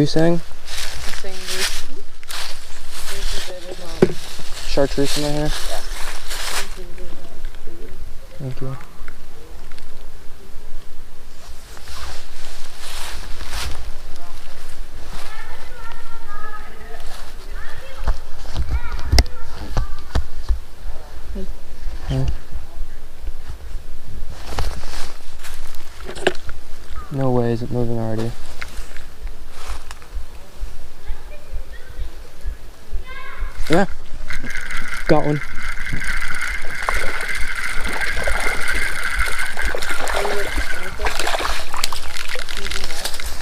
were you saying? I'm saying there's a bit of Chartreuse in my hair? yeah. Thank you. Hey. No way is it moving already. Yeah. Got one.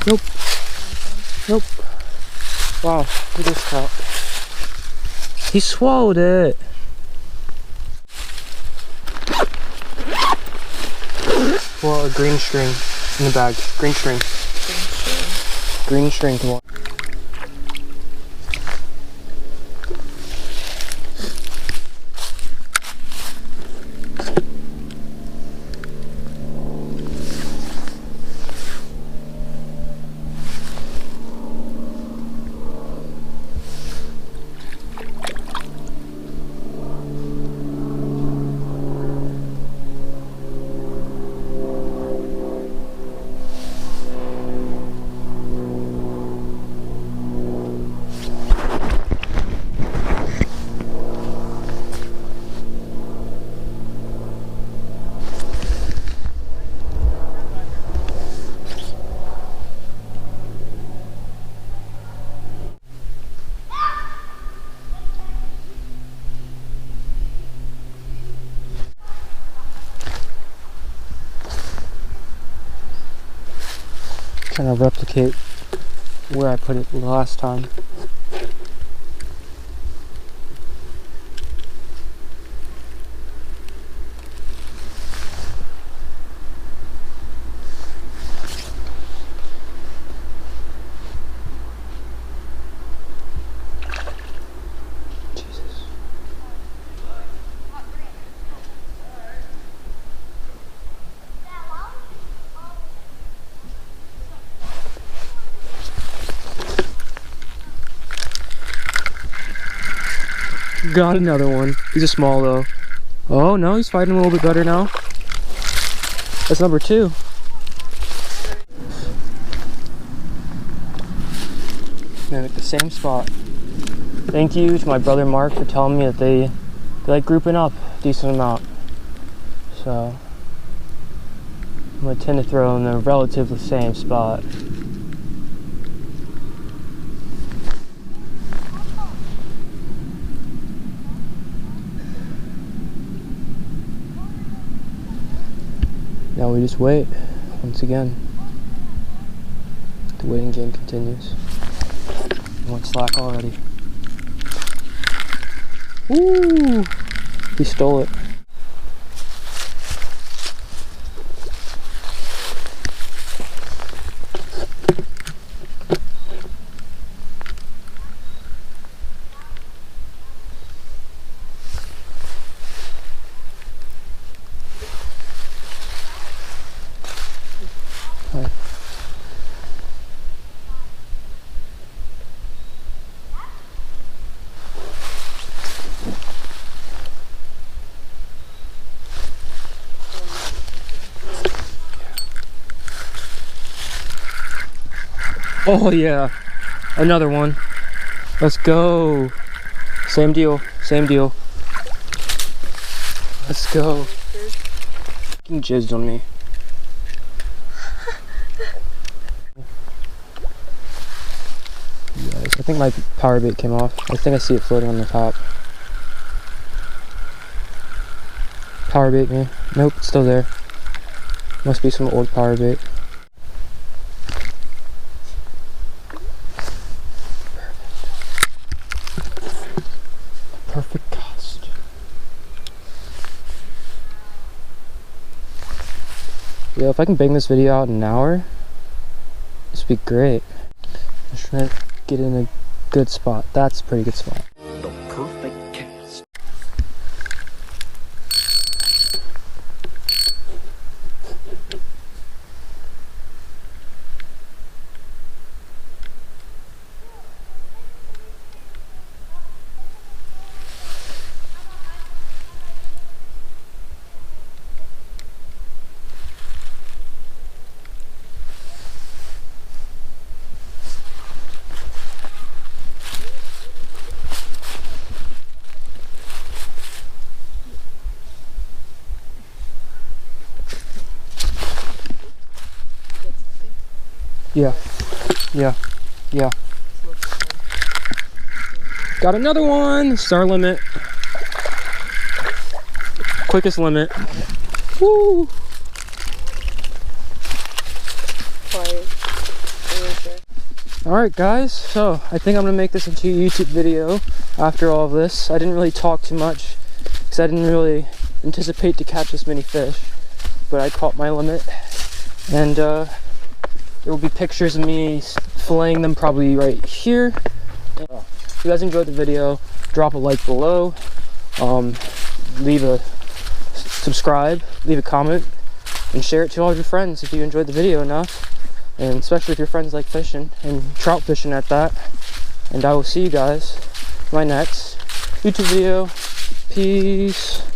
Nope. Nope. Wow, look at this trout. He swallowed it. Well, a green string in the bag. Green string. Green string. Come on. Trying to replicate where I put it last time. Jesus. Got another one. He's a small though. Oh no, he's fighting a little bit better now. That's number 2. Man, at the same spot. Thank you to my brother Mark for telling me that they like grouping up a decent amount. So I'm gonna tend to throw in the relatively same spot. Now we just wait, once again. The waiting game continues. I went slack already. Woo! He stole it. Oh yeah, another one. Let's go. Same deal, same deal. Let's go. Fucking jizzed on me. Guys, I think my power bait came off. I think I see it floating on the top. Power bait me. Nope, it's still there. Must be some old power bait. Perfect cast. Yeah, if I can bang this video out in an hour, this would be great. I'm just trying to get in a good spot. That's a pretty good spot. The perfect cast. Yeah. Yeah. Yeah. Got another one. It's our limit. Quickest limit. Woo! Quiet. Alright guys, so I think I'm gonna make this into a YouTube video after all of this. I didn't really talk too much because I didn't really anticipate to catch this many fish, but I caught my limit, and there will be pictures of me filleting them probably right here. If you guys enjoyed the video, drop a like below, leave a subscribe, leave a comment, and share it to all of your friends if you enjoyed the video enough, and especially if your friends like fishing and trout fishing at that. And I will see you guys in my next YouTube video. Peace.